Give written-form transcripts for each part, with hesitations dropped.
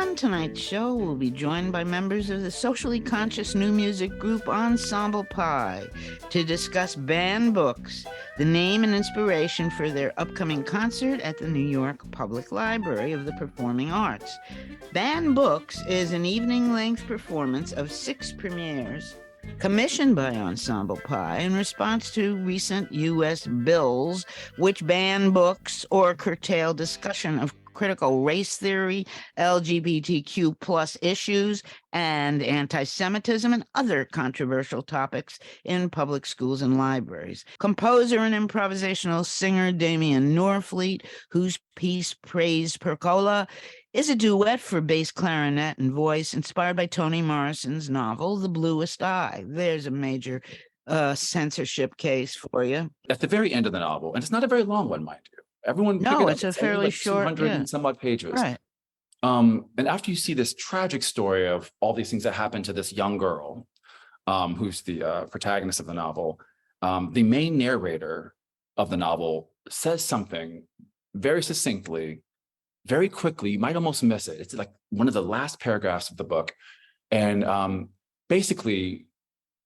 On tonight's show, we'll be joined by members of the socially conscious new music group Ensemble Pi to discuss banned books, the name and inspiration for their upcoming concert at the New York Public Library of the Performing Arts. Banned Books is an evening-length performance of 6 premieres commissioned by Ensemble Pi in response to recent U.S. bills which ban books or curtail discussion of critical race theory, LGBTQ plus issues, and anti-Semitism and other controversial topics in public schools and libraries. Composer and improvisational singer Damian Norfleet, whose piece Praise Percola is a duet for bass clarinet and voice inspired by Toni Morrison's novel, The Bluest Eye. There's a major censorship case for you. At the very end of the novel, and it's not a very long one, mind you. Everyone pick it up. It's a fairly like short, 200 and some odd pages. Right. And after you see this tragic story of all these things that happened to this young girl, who's the protagonist of the novel, the main narrator of the novel says something very succinctly, very quickly. You might almost miss it. It's like one of the last paragraphs of the book. And basically,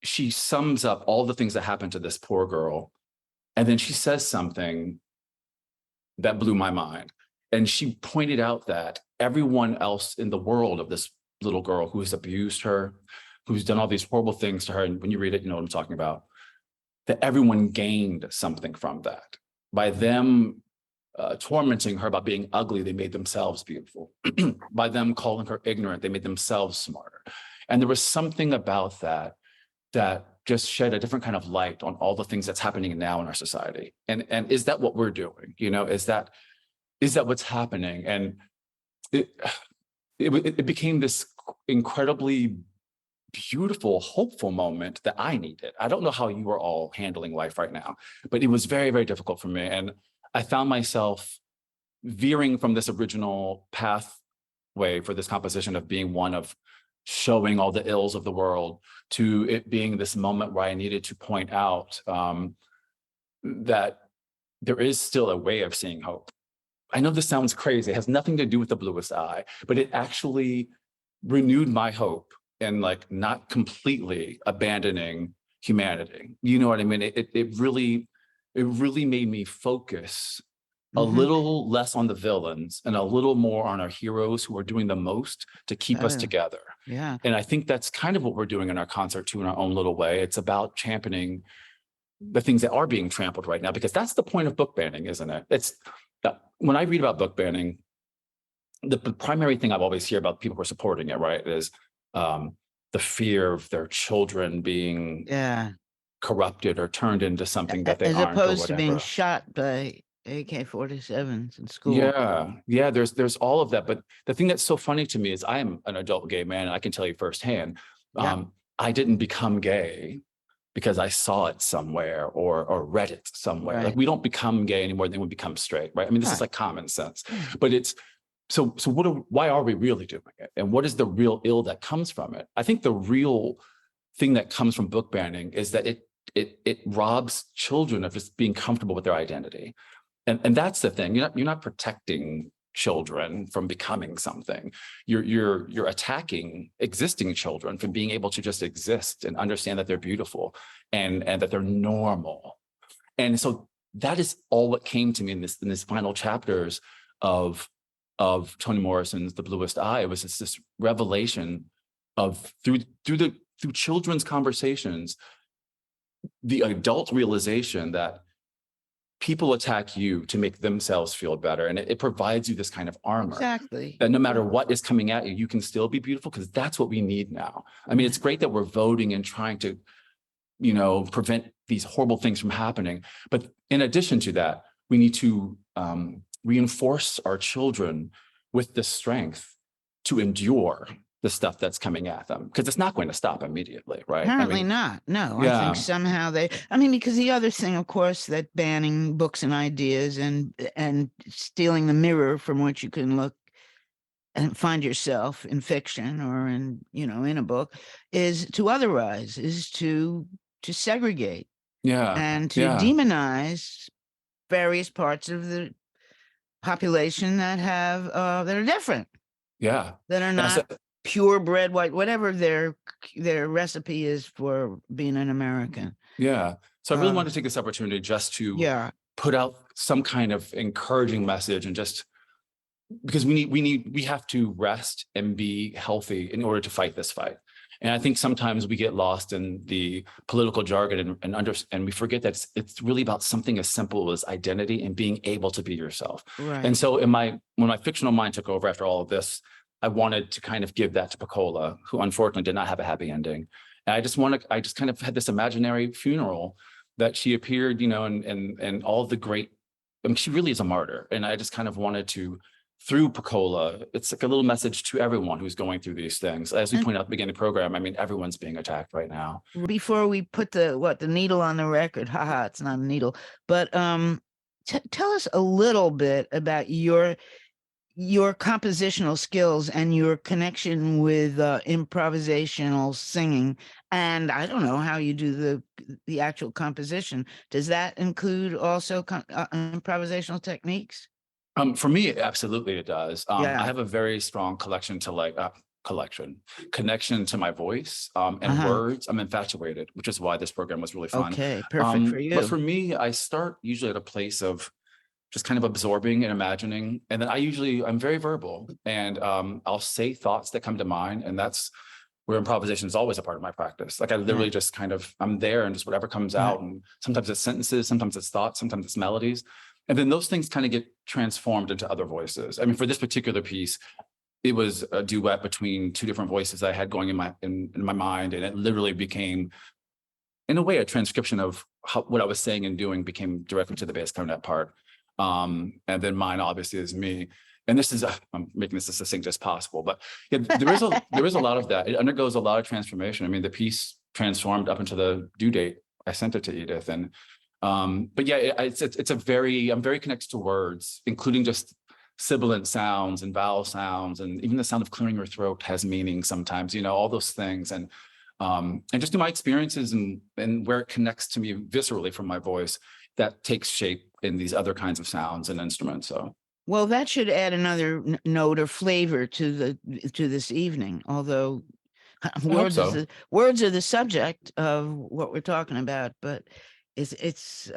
she sums up all the things that happened to this poor girl. And then she says something that blew my mind. And she pointed out that everyone else in the world of this little girl who has abused her, who's done all these horrible things to her, and when you read it, you know what I'm talking about, that everyone gained something from that. By them tormenting her about being ugly, they made themselves beautiful. By them calling her ignorant, they made themselves smarter. And there was something about that just shed a different kind of light on all the things that's happening now in our society. And is that what we're doing? You know, is that what's happening? And it became this incredibly beautiful, hopeful moment that I needed. I don't know how you are all handling life right now, but it was very, very difficult for me. And I found myself veering from this original pathway for this composition of being one of showing all the ills of the world to it being this moment where I needed to point out that there is still a way of seeing hope. I know this sounds crazy. It has nothing to do with The Bluest Eye, but it actually renewed my hope in like not completely abandoning humanity. You know what I mean? It really made me focus a little less on the villains and a little more on our heroes who are doing the most to keep us together. Yeah. And I think that's kind of what we're doing in our concert too, in our own little way. It's about championing the things that are being trampled right now, because that's the point of book banning, isn't it? It's when I read about book banning, the primary thing I've always hear about people who are supporting it, right, is the fear of their children being corrupted or turned into something that they as aren't, opposed to being shot by AK-47s in school. Yeah. There's all of that. But the thing that's so funny to me is I am an adult gay man, and I can tell you firsthand, I didn't become gay because I saw it somewhere or read it somewhere. Right. Like we don't become gay anymore than we become straight, right? I mean, this is like common sense. But it's so why are we really doing it? And what is the real ill that comes from it? I think the real thing that comes from book banning is that it robs children of just being comfortable with their identity. And that's the thing. You're not protecting children from becoming something. You're attacking existing children from being able to just exist and understand that they're beautiful and that they're normal. And so that is all what came to me in this final chapters of Toni Morrison's The Bluest Eye. It was just this revelation of through children's conversations, the adult realization that people attack you to make themselves feel better. And it provides you this kind of armor. Exactly. That no matter what is coming at you, you can still be beautiful, because that's what we need now. I mean, it's great that we're voting and trying to, prevent these horrible things from happening. But in addition to that, we need to reinforce our children with the strength to endure the stuff that's coming at them, because it's not going to stop immediately, right? Apparently not. No, Yeah. I think somehow because the other thing, of course, that banning books and ideas and stealing the mirror from which you can look and find yourself in fiction or in a book is to otherize, is to segregate, and to demonize various parts of the population that are different. Yeah. that are not purebred white, whatever their recipe is for being an American. Yeah. So I really wanted to take this opportunity just to put out some kind of encouraging message, and just because we have to rest and be healthy in order to fight this fight. And I think sometimes we get lost in the political jargon and we forget that it's really about something as simple as identity and being able to be yourself. Right. And so when my fictional mind took over after all of this, I wanted to kind of give that to Piccola, who unfortunately did not have a happy ending. And I just kind of had this imaginary funeral that she appeared, and all the great, I mean, she really is a martyr. And I just kind of wanted to, through Piccola, it's like a little message to everyone who's going through these things. As we pointed out at the beginning of the program, I mean, everyone's being attacked right now. Before we put the needle on the record, haha, it's not a needle, but tell us a little bit about your compositional skills and your connection with improvisational singing. And I don't know how you do the actual composition. Does that include also improvisational techniques? For me, absolutely it does. Yeah. I have a very strong connection to my voice and words. I'm infatuated, which is why this program was really fun. Okay, perfect for you. But for me, I start usually at a place of just kind of absorbing and imagining. And then I'm very verbal, and I'll say thoughts that come to mind. And that's where improvisation is always a part of my practice. Like I literally just I'm there, and just whatever comes out. And sometimes it's sentences, sometimes it's thoughts, sometimes it's melodies. And then those things kind of get transformed into other voices. I mean, for this particular piece, it was a duet between two different voices I had going in my mind. And it literally became, in a way, a transcription of what I was saying and doing became directly to the bass clarinet part. And then mine obviously is me. And this is, I'm making this as succinct as possible, but yeah, there is a lot of that. It undergoes a lot of transformation. I mean, the piece transformed up into the due date. I sent it to Edith, and but yeah, I'm very connected to words, including just sibilant sounds and vowel sounds, and even the sound of clearing your throat has meaning sometimes, all those things. And just in my experiences and where it connects to me viscerally from my voice, that takes shape in these other kinds of sounds and instruments. So, well, that should add another note or flavor to this evening. Although words are the subject of what we're talking about, but it's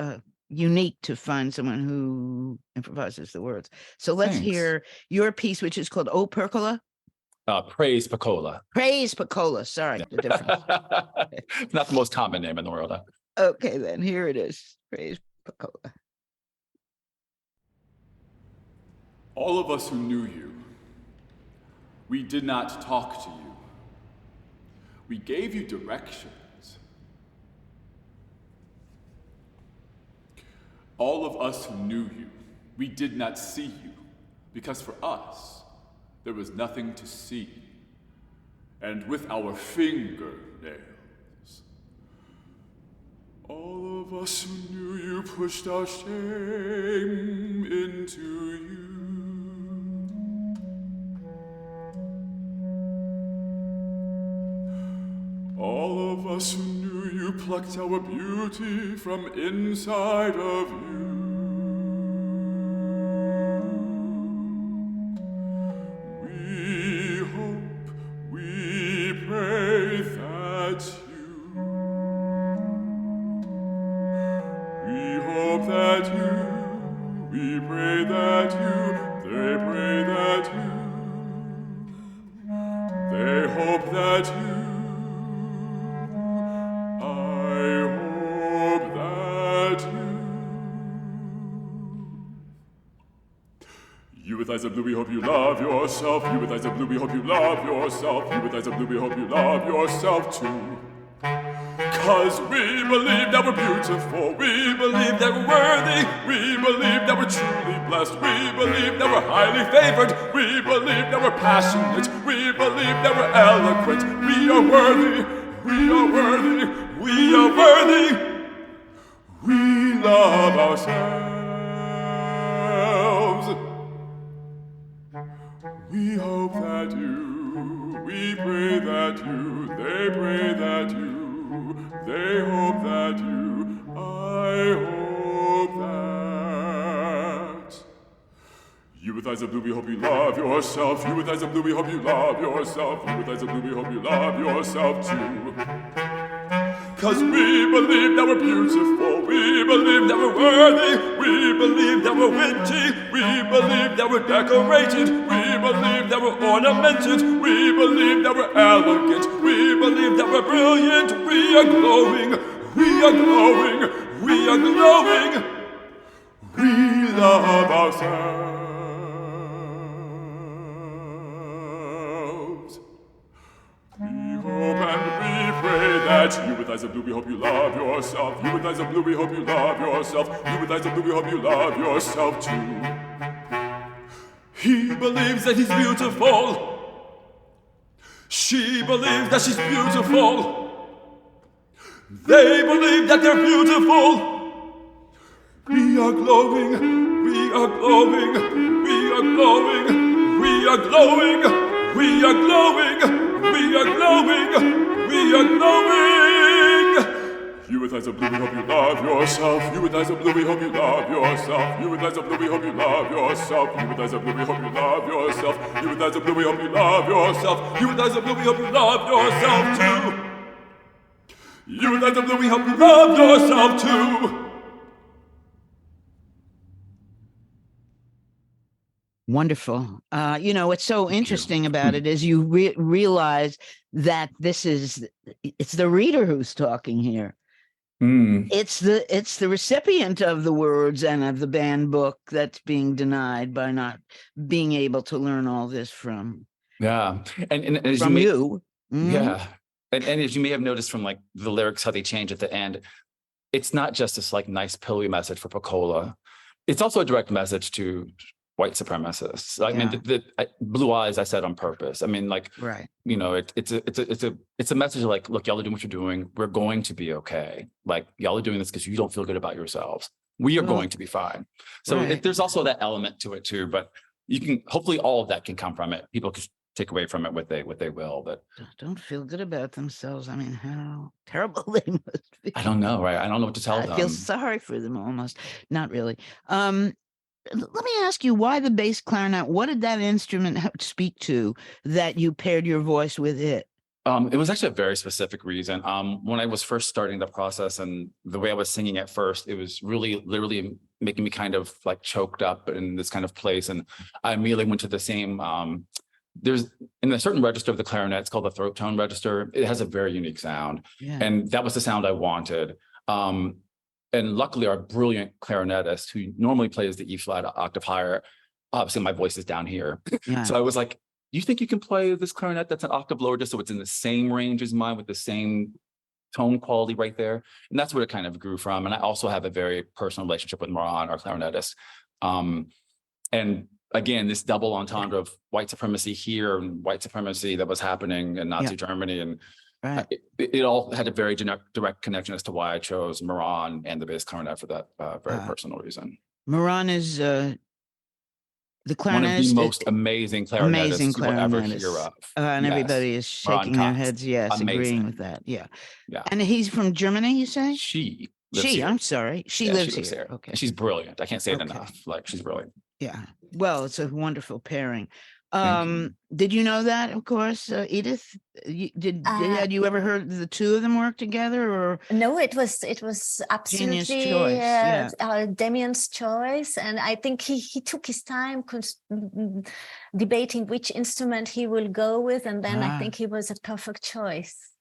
unique to find someone who improvises the words. So let's hear your piece, which is called "O Percola." Praise Piccola. Praise Piccola. Sorry, the difference. Not the most common name in the world. Okay, then here it is. Praise Piccola. All of us who knew you, we did not talk to you. We gave you directions. All of us who knew you, we did not see you, because for us, there was nothing to see. And with our fingernails, all of us who knew you pushed our shame into you. All of us who knew you plucked our beauty from inside of you. We hope, we pray that you. We hope that you. We pray that you. They pray that you. They hope that you. You with eyes of blue, we hope you love yourself. You with eyes of blue, we hope you love yourself. You with eyes of blue, we hope you love yourself too. 'Cause we believe that we're beautiful. We believe that we're worthy. We believe that we're truly blessed. We believe that we're highly favored. We believe that we're passionate. We believe that we're eloquent. We are worthy. We are worthy. We are worthy. We love ourselves. We hope that you, we pray that you, they pray that you, they hope that you, I hope that. You with eyes eyes of blue, we hope you love yourself. You with eyes of blue, we hope you love yourself. You with eyes of blue, we hope you love yourself too. Cause we believe that we're beautiful, we believe that we're worthy, we believe that we're witty, we believe that we're decorated, we believe that we're ornamented, we believe that we're elegant, we believe that we're brilliant, we are glowing, we are glowing, we are glowing, we love ourselves. We hope and we pray that you with eyes of blue, we hope you love yourself. You with eyes of blue, we hope you love yourself. You with eyes of blue, we hope you love yourself too. He believes that he's beautiful. She believes that she's beautiful. They believe that they're beautiful. We are glowing, we are glowing, we are glowing, we are glowing, we are glowing, we are glowing, we are glowing. You with eyes of blue, we hope you love yourself. You with eyes of blue, we hope you love yourself. You with eyes of blue, we hope you love yourself. You with eyes of blue, we hope you love yourself. You with eyes of blue, we hope you love yourself. You with eyes of blue, we hope you love yourself too. You with eyes of blue, we hope you love yourself too. Wonderful. What's so interesting about it is you realize that it's the reader who's talking here. It's the recipient of the words and of the banned book that's being denied by not being able to learn all this from. Yeah. And as from you. Mm-hmm. Yeah. And as you may have noticed from like the lyrics, how they change at the end, it's not just this like nice pillowy message for Pecola. It's also a direct message to white supremacists. I mean, blue eyes, I said on purpose. I mean, like, right. It's a message of like, look, y'all are doing what you're doing. We're going to be okay. Like, y'all are doing this because you don't feel good about yourselves. We are going to be fine. So there's also that element to it too, but you can, hopefully all of that can come from it. People can take away from it what they will, but don't feel good about themselves. I mean, how terrible they must be. I don't know, right? I don't know what to tell them. I feel sorry for them almost. Not really. Let me ask you, why the bass clarinet? What did that instrument speak to that you paired your voice with it? It was actually a very specific reason. When I was first starting the process and the way I was singing at first, it was really literally making me kind of like choked up in this kind of place. And I immediately went to the same, there's in a certain register of the clarinet, it's called the throat tone register. It has a very unique sound. Yeah. And that was the sound I wanted. And luckily, our brilliant clarinetist, who normally plays the E flat octave higher, obviously my voice is down here. Yeah. So I was like, you think you can play this clarinet that's an octave lower, just so it's in the same range as mine with the same tone quality right there? And that's where it kind of grew from. And I also have a very personal relationship with Moran, our clarinetist. And again, this double entendre of white supremacy here and white supremacy that was happening in Nazi Germany. And it all had a very direct connection as to why I chose Moran and the bass clarinet for that very personal reason. Moran is the clarinetist. One of the most amazing clarinetists you will ever hear of. And everybody is shaking their heads, agreeing with that. Yeah. And he's from Germany, you say? She lives here. Okay. She's brilliant. I can't say it enough. Like, she's brilliant. Yeah. Well, it's a wonderful pairing. Did you know that, of course, Edith? Had you ever heard the two of them work together, or no? It was absolutely choice. Damian's choice, and I think he took his time debating which instrument he will go with, and then I think he was a perfect choice.